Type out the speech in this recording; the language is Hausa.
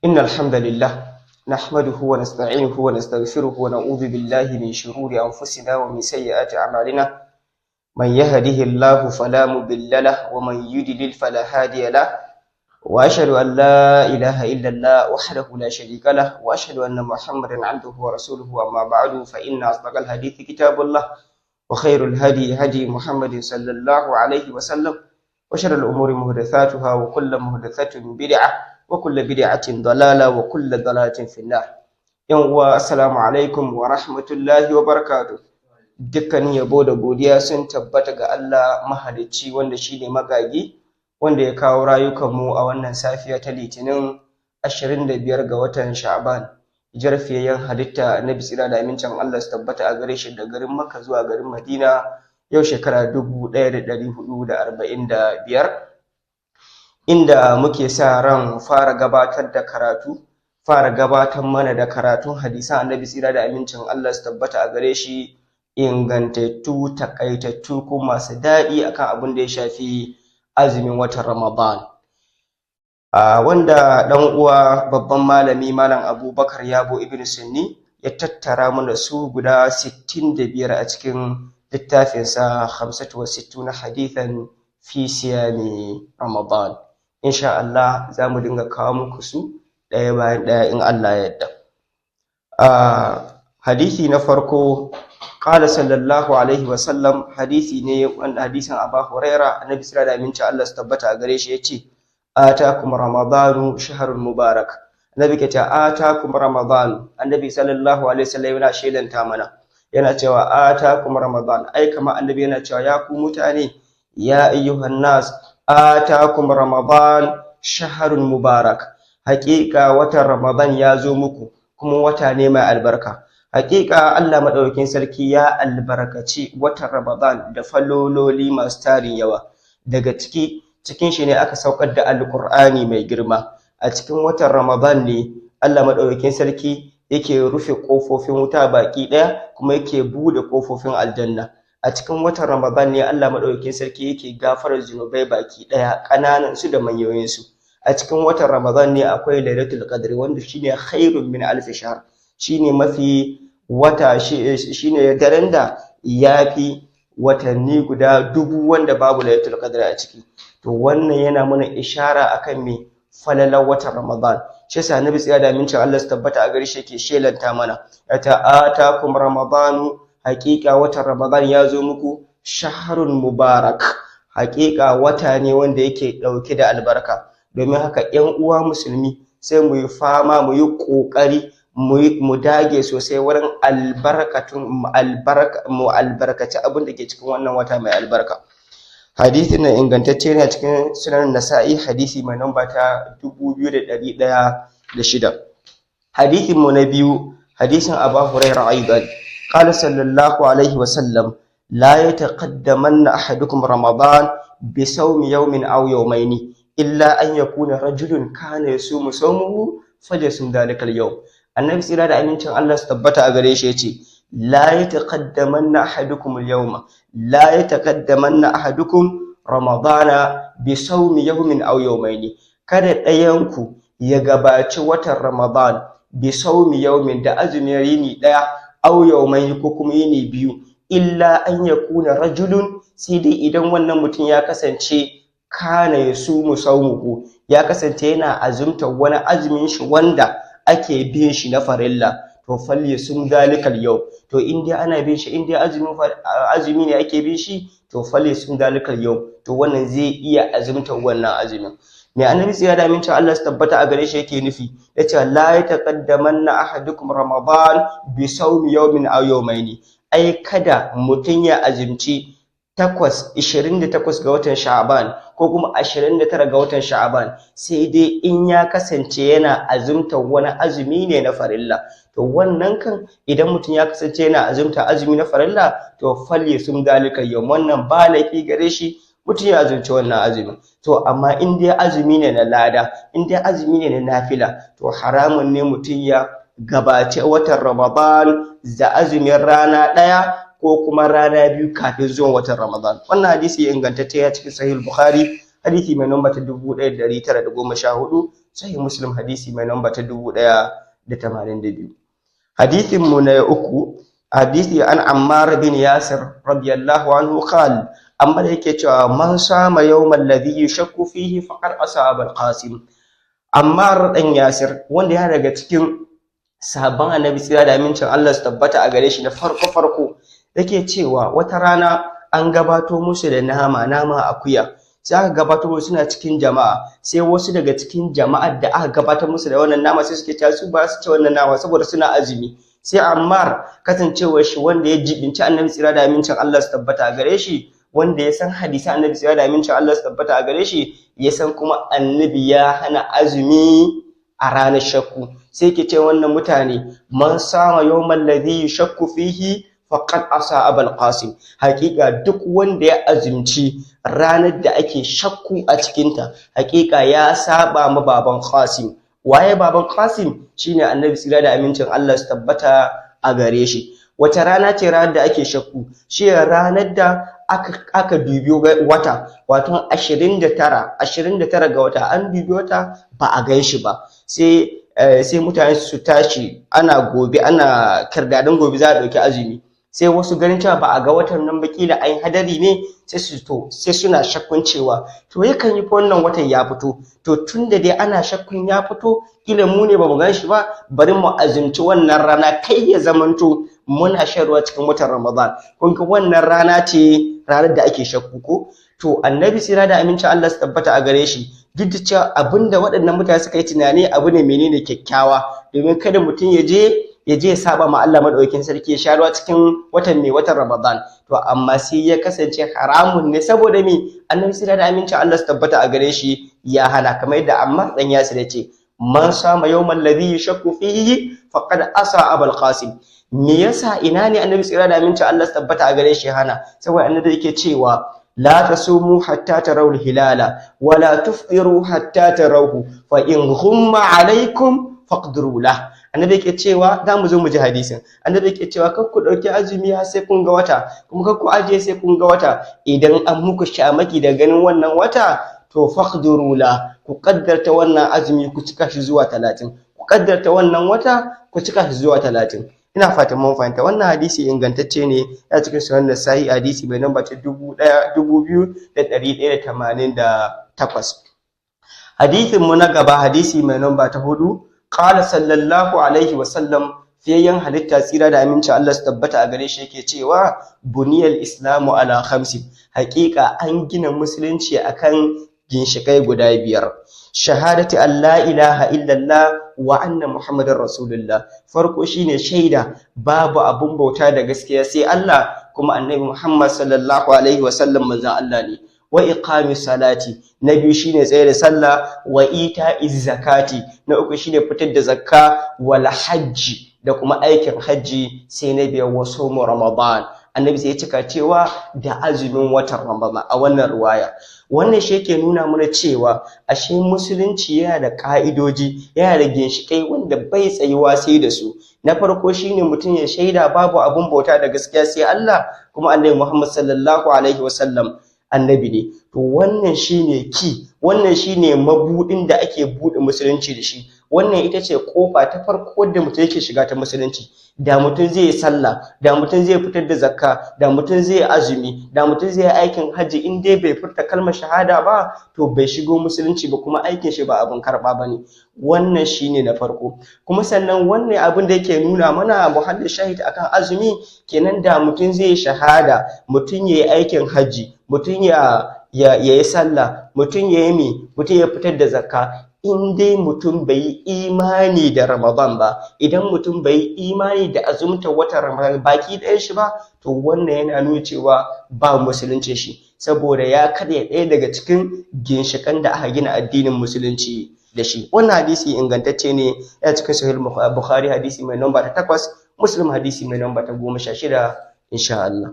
إن الحمد لله نحمده ونستعينه ونستغفره ونعوذ بالله من شرور أنفسنا ومن سيئات أعمالنا من يهده الله فلا مضل له ومن يضلل فلا هادي له وأشهد أن لا إله إلا الله وحده لا شريك له وأشهد أن محمدا عبده ورسوله أما بعد فإن أصدق الحديث كتاب الله وخير الهدي هدي محمد صلى الله عليه وسلم وشر الأمور محدثاتها وكل محدثة بدعة وكل بدعة ضلالة وكل ضلالة في النار. السلام عليكم ورحمة الله وبركاته. Dukkanin yabo da godiya sun tabbata ga Allah mahalicci wanda shine magagi wanda ya kawo rayukanmu a wannan safiya ta Litinin 25 ga watan Sha'ban. Jarfiyayyen halitta Annabi tsira da amincin Allah su tabbata a gare shi da garin Makka zuwa garin Madina yau shekara 1445 inda muke sa ran fara gabatar mana da karatun hadisan Annabi tsira da amincin Allah su tabbata a gare shi ingantattu takaitattu kuma masu daɗi akan abin da ya shafi azumin watan Ramadan. Wanda ɗan uwa babban malami Malam Abubakar Yabo Ibn Sunni ya tattara mana su guda 65 a cikin littafinsa 65 hadithan fi siyami Ramadan. Insha Allah za mu dinga kawo muku su ɗaya bayan ɗaya in Allah ya yarda. Hadisi na farko qala sallallahu alaihi wa sallam, hadisi ne wanda hadisin Abu Huraira, Annabi sallallahu alaihi wa sallam Allah su tabbata a gare shi yace atakum ramadanu shahrun mubarak. Annabi ke ce atakum ramadan, Annabi sallallahu alaihi wa sallam yana shaidanta mana yana cewa atakum ramadan, ai kama Annabi yana cewa ya ku mutane, ya ayyuhan nas atakum ramadan shahrun mubarak, haƙiƙa watan Ramadan ya zo muku kuma wata ne mai albarka. Haƙiƙa Allah madaukakin sarki ya albarkaci watan Ramadan da falololi masu tarin yawa. Daga cikin shi ne aka saukar da Alƙur'ani mai girma. A cikin watan Ramadan ne Allah madaukakin sarki yake rufe ƙofofin wuta baki ɗaya kuma yake bude ƙofofin aljanna. A cikin watan Ramadan ne Allah madaukakin sarki yake gafarar zunubai baki ɗaya, ƙananan su da manyan su. A cikin watan Ramadan ne akwai Lailatul Qadr wanda shine khairun min alf shahr. Shine mafi wata shine daren da yafi watanni guda 1000 wanda babu Lailatul Qadr a ciki. To wannan yana mana ishara akan me falalar watan Ramadan. Shi yasa Annabi tsaya da amincin Allah su tabbata a gare shi yake shelanta mana ta atakum ramadanu, haƙiƙa watan Ramadan ya zo muku shahrun mubarak, haƙiƙa wata ne wanda yake ɗauke da albarka. Domin haka 'yan uwa musulmi sai mu yi fama mu yi ƙoƙari mu dage sosai wurin mu albarkaci abin da ke cikin wannan wata mai albarka. Hadisi na ingantacce ne a cikin sunan Nasa'i, hadisi mai namba ta 2106. Hadisin mu na biyu, hadisin Abu Hurairah aidan, qala sallallahu alaihi wa sallam, la yataqaddamanna ahadukum ramadan bi sawmi yawmin aw yawmayni illa an yakuna rajulun kana yasumu sawmuhu falyasum dhalika al-yawm. Annabi tsira da amincin Allah su tabbata a gare shi yace la yataqaddamanna ahadukum al-yawma, la yataqaddamanna ahadukum ramadana bi sawmi yawmin aw yawmayni, kada ɗayanku ya gabaci watan Ramadan bi sawmi yawmin da azumin yini ɗaya aw yawmayni ko kuma yini biyu, illa an yakuna rajulun, sai dai idan wannan mutum ya kasance kana yasumu sawmuhu, ya kasance yana azumta wani azumin shi wanda ake bin shi na farilla, to falyasum dalikal yau. To in dai ana bin shi, in dai azumi ne ake bin shi, to falyasum dalikal yau, to wannan zai iya azumta wannan azumin. Me Annabi sai ya da amincin Allah su tabbata a gare shi yake nufi, yace la yataqaddamanna ahadukum ramadan bi sawmi yawmin aw yawmayni, ai kada mutun ya azumci 28 ga watan Sha'ban ko kuma 29 ga watan Sha'ban, sai dai in ya kasance yana azumta wani azumi ne na farilla. To wannan kan idan mutum ya kasance yana azumta azumi na farilla, to falyasum dalika yawm, wannan ba laifi gare shi mutum ya azumci wannan azumin. To amma in dai azumi ne na lada, in dai azumi ne na nafila, to haramun ne mutum ya gabace watan Ramadan da azumin rana ɗaya ko kuma rana biyu kafin zuwan watan Ramadan. Wannan hadisi ingantacce ya cikin Sahih Bukhari, hadisi mai namba ta 1914, sahih Muslim hadisi mai namba ta 1082. hadisin mu na uku, hadisi an Ammar bin Yasir radiyallahu anhu qala, amma yake cewa man sama yawmal ladhi yashakku fihi faqad asaba al-Qasim. Ammar dan Yasir wanda ya daga cikin sahabban Annabi tsira da amincin Allah su tabbata a gare shi na farko yake cewa wata rana an gabato musu da nama akuya, sai aka gabato musu suna cikin jama'a, sai wasu daga cikin jama'ar da aka gabatar musu da wannan nama sai suke cewa su ba su ci wannan nama saboda suna azumi. Sai Ammar kasancewar shi wanda ya jibinci Annabi tsira da amincin Allah su tabbata a gare shi, wanda ya san hadisi Annabi tsira da amincin Allah su tabbata a gare shi, ya san kuma Annabi ya hana azumi a ranar shakku, sai yake ce wannan mutane man sama yawmal ladhi yashakku fihi faqad asa abul Qasim. Hakika duk wanda ya azumci ranar da ake shakku a cikinta, hakika ya saba ma baban Qasim. Waye baban Qasim? Shine Annabi tsira da amincin Allah su tabbata a gare shi. Wace rana ce ranar da ake shakku? Shi ranar da aka dubi wata, wato 29 ga wata an dubi wata ba a gan shi ba, sai mutane su tashi ana kirdadin gobe za a ɗauki azumi, sai wasu ganin cewa ba a ga watan nan ba, kila ai hadari ne, sai suna shakkun cewa to yakan yi wannan watan ya fito, to tunda dai ana shakkun ya fito, kila mu ne ba mu gan shi ba, bari mu azumci wannan rana, kai ya zamanto muna shan ruwa cikin watan Ramadan. Kun ga wannan rana ce ranar da ake shakku ko? To Annabi sira da amincin Allah su tabbata a gare shi, duk da cewa abinda waɗannan mutane suka yi tunani abu ne menene kyakkyawa, domin kada mutum ya je ya saba ma Allah madaukakin sarki ya sha ruwa cikin watan Ramadan, to amma sai ya kasance haramun ne, saboda me? Annabi sira da amincin Allah su tabbata a gare shi ya hana, kamar yadda Ammar dan Yasir ya ce man sama yawmal ladhi yashakku fihi faqad asa abul Qasim. Me yasa ina ne Annabi tsira da aminci Allah su tabbata a gare shi hana? Saboda Annabi yake cewa la tasumu hatta tarawul hilala wa la tufṭiru hatta tarawhu fa in ghumma alaykum faqdiru lah. Annabi yake cewa, za mu zo mu ji hadisin, Annabi yake cewa kar ku dauki azumi har sai kun ga wata, kuma kar ku aje sai kun ga wata, idan an muku shamaki da ganin wannan wata to faqdiru lah, ku kaddarta wannan azumi ku cika shi zuwa 30, ku kaddarta wannan wata ku cika shi zuwa 30. Ina fatan mun fahimta. Wannan hadisi ingantacce ne, ya cikin sunan Nasa'i hadisi mai namba ta 2188. Hadisin mu na gaba, hadisi mai namba ta 4, qala sallallahu alaihi wa sallam, fiyayyan halitta tsira da aminci Allah su tabbata a gare shi yake cewa buniyal islamu ala khamsin, haƙiƙa an gina musulunci akan ginshikai guda 5. Shahadati an la ilaha illallah wa anna muhammadar rasulullah, farko shine shaida babu abun bauta da gaskiya sai Allah, kuma annabi Muhammad sallallahu alaihi wasallam manzon Allah ne. Wa iqamis salati, na biyu shine tsaye da sallah. Wa ita'iz zakati, na uku shine fitar da zakka. Wal hajji, da kuma aikin hajji. Sai na biyar wa sawmu ramadan, annabi sai ya cika cewa da azumin watan Ramadan a wannan riwaya. Wannan shi yake nuna mana cewa ashe musulunci yana da ka'idoji, yana da ginshikai wanda bai tsayuwa sai da su. Na farko shine mutum ya shaida babu abun bauta da gaskiya sai Allah, kuma annabi Muhammad sallallahu alaihi wasallam annabi ne. To wannan shine wannan shine mabudin da ake bude musulunci da shi. Wannan ita ce kofa ta farko da mutum yake shiga ta musulunci. Da mutum zai yi sallah, da mutum zai fitar da zakka, da mutum zai yi azumi, da mutum zai yi aikin hajji, in dai bai furta kalmar shahada ba, to bai shigo musulunci ba, kuma aikin shi ba abin karba bane. Wannan shine na farko. Kuma sannan wannan abin da yake nuna mana muhallin shahid akan azumi, kenan da mutum zai yi shahada, mutum yayi aikin hajji, mutum ya yi sallah, mutum ya fitar da zakka, in dai mutum bai yi imani da Ramadan ba, idan mutum bai yi imani da azumtar watan Ramadan baki ɗayan shi ba, to wannan yana nuna cewa ba musulunci shi, saboda ya karya ɗaya daga cikin ginshiƙan da aka gina addinin musulunci da shi. Wannan hadisi ingantacce ne, ya cikin Sahih Bukhari hadisi mai namba ta 8, Muslim hadisi mai namba ta 16, insha Allah.